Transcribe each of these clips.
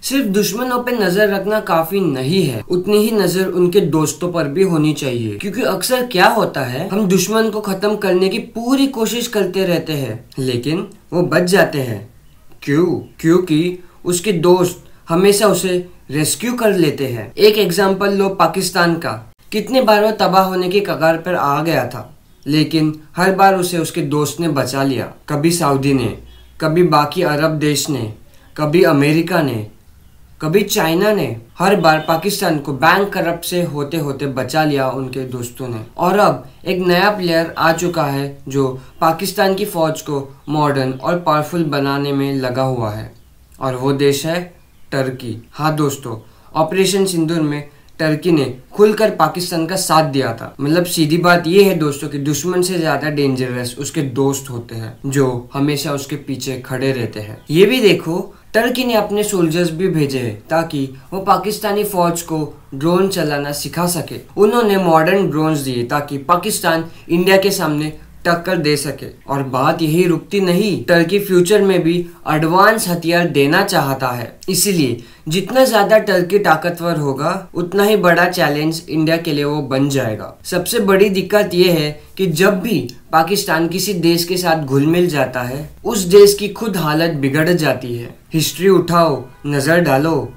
सिर्फ दुश्मनों पे नजर रखना काफी नहीं है, उतनी ही नजर उनके दोस्तों पर भी होनी चाहिए। क्योंकि अक्सर क्या होता है, हम दुश्मन को खत्म करने की पूरी कोशिश करते रहते हैं लेकिन वो बच जाते हैं। क्यों? क्योंकि उसके दोस्त हमेशा उसे रेस्क्यू कर लेते हैं। एक एग्जाम्पल लो पाकिस्तान का। कितने बार वो तबाह होने की कगार पर आ गया था, लेकिन हर बार उसे उसके दोस्त ने बचा लिया। कभी सऊदी ने, कभी बाकी अरब देश ने, कभी अमेरिका ने, कभी चाइना ने। हर बार पाकिस्तान को बैंक करप्ट से होते होते बचा लिया उनके दोस्तों ने। और अब एक नया प्लेयर आ चुका है जो पाकिस्तान की फौज को मॉडर्न और पावरफुल बनाने में लगा हुआ है, और वो देश है टर्की। हाँ दोस्तों, ऑपरेशन सिंदूर में टर्की ने खुलकर पाकिस्तान का साथ दिया था। मतलब सीधी बात ये है दोस्तों कि दुश्मन से ज्यादा डेंजरस उसके दोस्त होते हैं जो हमेशा उसके पीछे खड़े रहते हैं। ये भी देखो, टर्की ने अपने सोल्जर्स भी भेजे हैं ताकि वो पाकिस्तानी फौज को ड्रोन चलाना सिखा सके। उन्होंने मॉडर्न ड्रोन्स दिए ताकि पाकिस्तान इंडिया के सामने टक्कर दे सके। और बात यही रुकती नहीं, टर्की फ्यूचर में भी एडवांस हथियार देना चाहता है। इसीलिए जितना ज्यादा टर्की ताकतवर होगा उतना ही बड़ा चैलेंज इंडिया के लिए वो बन जाएगा। सबसे बड़ी दिक्कत ये है कि जब भी पाकिस्तान किसी देश के साथ घुल मिल जाता है, उस देश की खुद हालत बिगड़ जाती है। हिस्ट्री उठाओ, नजर डालो,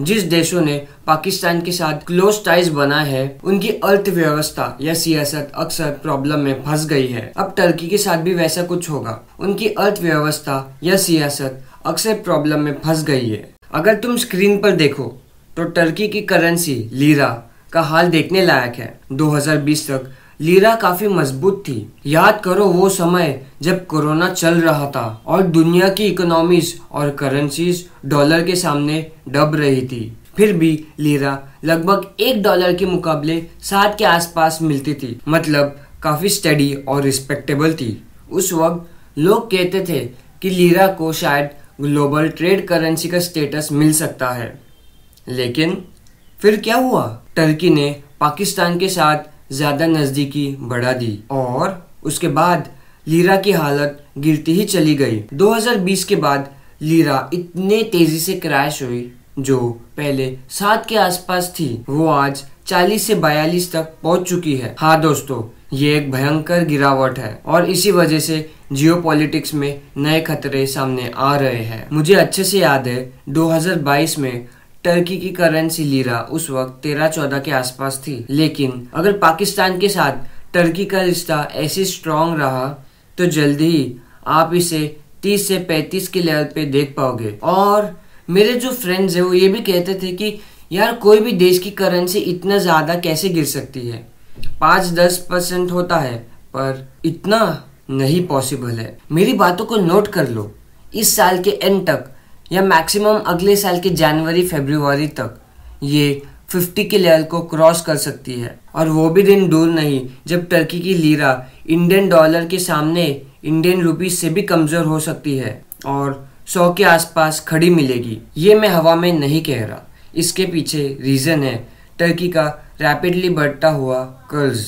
जिस देशों ने पाकिस्तान के साथ क्लोज टाइज बनाए हैं उनकी अर्थव्यवस्था या सियासत अक्सर प्रॉब्लम में फंस गई है। अब टर्की के साथ भी वैसा कुछ होगा। उनकी अर्थव्यवस्था या सियासत अक्सर प्रॉब्लम में फंस गई है। अगर तुम स्क्रीन पर देखो तो टर्की की करेंसी लीरा का हाल देखने लायक है। 2020 तक लीरा काफी मजबूत थी। याद करो वो समय जब कोरोना चल रहा था और दुनिया की इकोनॉमीज और करेंसीज डॉलर के सामने दब रही थी। फिर भी लीरा लगभग $1 के मुकाबले 7 के आसपास मिलती थी। मतलब काफी स्टडी और रिस्पेक्टेबल थी। उस वक्त लोग कहते थे कि लीरा को शायद ग्लोबल ट्रेड करेंसी का स्टेटस मिल सकता है। लेकिन फिर क्या हुआ? टर्की ने पाकिस्तान के साथ ज्यादा नजदीकी बढ़ा दी और उसके बाद लीरा की हालत गिरती ही चली गई। 2020 के बाद लीरा इतने तेजी से क्रैश हुई, जो पहले 7 के आसपास थी वो आज 40 से 42 तक पहुंच चुकी है। हाँ दोस्तों, ये एक भयंकर गिरावट है और इसी वजह से जियोपॉलिटिक्स में नए खतरे सामने आ रहे हैं। मुझे अच्छे से याद है 2022 में टर्की की करेंसी लीरा उस वक्त 13-14 के आसपास थी। लेकिन अगर पाकिस्तान के साथ टर्की का रिश्ता ऐसे स्ट्रॉन्ग रहा तो जल्दी ही आप इसे 30 से 35 के लेवल पे देख पाओगे। और मेरे जो फ्रेंड्स है वो ये भी कहते थे कि यार कोई भी देश की करेंसी इतना ज्यादा कैसे गिर सकती है। 5-10% होता है पर इतना नहीं पॉसिबल है। मेरी बातों को नोट कर लो, इस साल के एंड तक या मैक्सिमम अगले साल के जनवरी-फरवरी तक ये 50 के लेवल को क्रॉस कर सकती है। और वो भी दिन दूर नहीं जब टर्की की लीरा इंडियन डॉलर के सामने इंडियन रुपीस से भी कमजोर हो सकती है और 100 के आसपास खड़ी मिलेगी। ये मैं हवा में नहीं कह रहा, इसके पीछे रीजन है टर्की का रैपिडली बढ़ता हुआ कर्ज।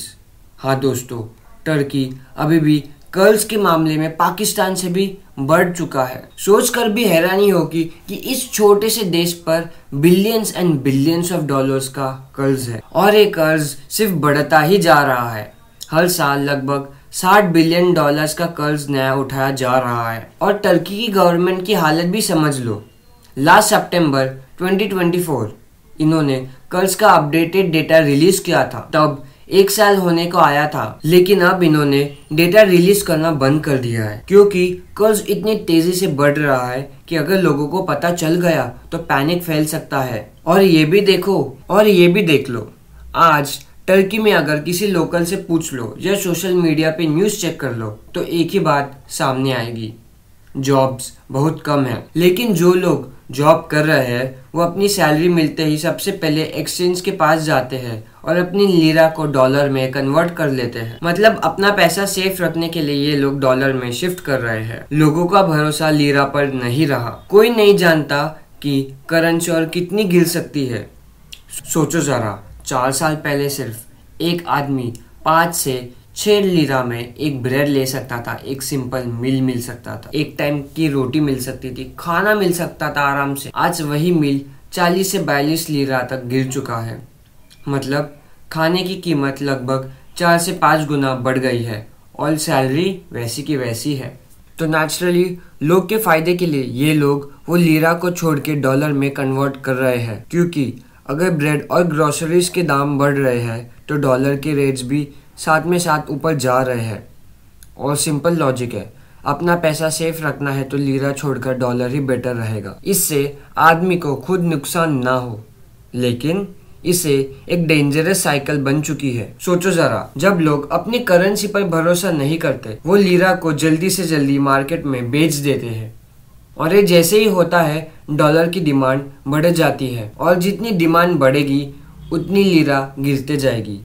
हाँ दोस्तों, टर्की अभी भी कर्ज के मामले में पाकिस्तान से भी बढ़ चुका है। सोचकर भी हैरानी होगी कि इस छोटे से देश पर billions and billions of dollars का कर्ज है और ये कर्ज सिर्फ बढ़ता ही जा रहा है। हर साल लगभग $60 बिलियन का कर्ज नया उठाया जा रहा है। और टर्की की गवर्नमेंट की हालत भी समझ लो। लास्ट सितंबर 2024 इन्होंने कर्ज का अपडेटेड डेटा रिलीज किया था, तब 1 साल होने को आया था। लेकिन अब इन्होंने डेटा रिलीज करना बंद कर दिया है क्योंकि कर्ज इतनी तेजी से बढ़ रहा है कि अगर लोगों को पता चल गया तो पैनिक फैल सकता है। और ये भी देख लो, आज टर्की में अगर किसी लोकल से पूछ लो या सोशल मीडिया पे न्यूज चेक कर लो तो एक ही बात सामने आएगी, जॉब्स बहुत कम है। लेकिन जो लोग जॉब कर रहे हैं वो अपनी सैलरी मिलते ही सबसे पहले एक्सचेंज के पास जाते हैं और अपनी लीरा को डॉलर में कन्वर्ट कर लेते हैं। मतलब अपना पैसा सेफ रखने के लिए ये लोग डॉलर में शिफ्ट कर रहे हैं। लोगों का भरोसा लीरा पर नहीं रहा। कोई नहीं जानता कि करेंसी और कितनी गिर सकती है। सोचो जरा, 4 साल पहले सिर्फ एक आदमी 5 से 6 लीरा में एक ब्रेड ले सकता था, एक सिंपल मील मिल सकता था, एक टाइम की रोटी मिल सकती थी, खाना मिल सकता था आराम से। आज वही मील 40 से 42 लीरा तक गिर चुका है। मतलब खाने की कीमत लगभग 4 से 5 गुना बढ़ गई है और सैलरी वैसी की वैसी है। तो नेचुरली लोग के फायदे के लिए ये लोग वो लीरा को छोड़ के डॉलर में कन्वर्ट कर रहे हैं, क्योंकि अगर ब्रेड और ग्रोसरीज के दाम बढ़ रहे हैं तो डॉलर के रेट्स भी साथ में साथ ऊपर जा रहे हैं। और सिंपल लॉजिक है, अपना पैसा सेफ रखना है तो लीरा छोड़कर डॉलर ही बेटर रहेगा। इससे आदमी को खुद नुकसान ना हो, लेकिन इसे एक डेंजरस साइकिल बन चुकी है। सोचो जरा, जब लोग अपनी करेंसी पर भरोसा नहीं करते, वो लीरा को जल्दी से जल्दी मार्केट में बेच देते हैं और ये जैसे ही होता है डॉलर की डिमांड बढ़ जाती है और जितनी डिमांड बढ़ेगी उतनी लीरा गिरते जाएगी।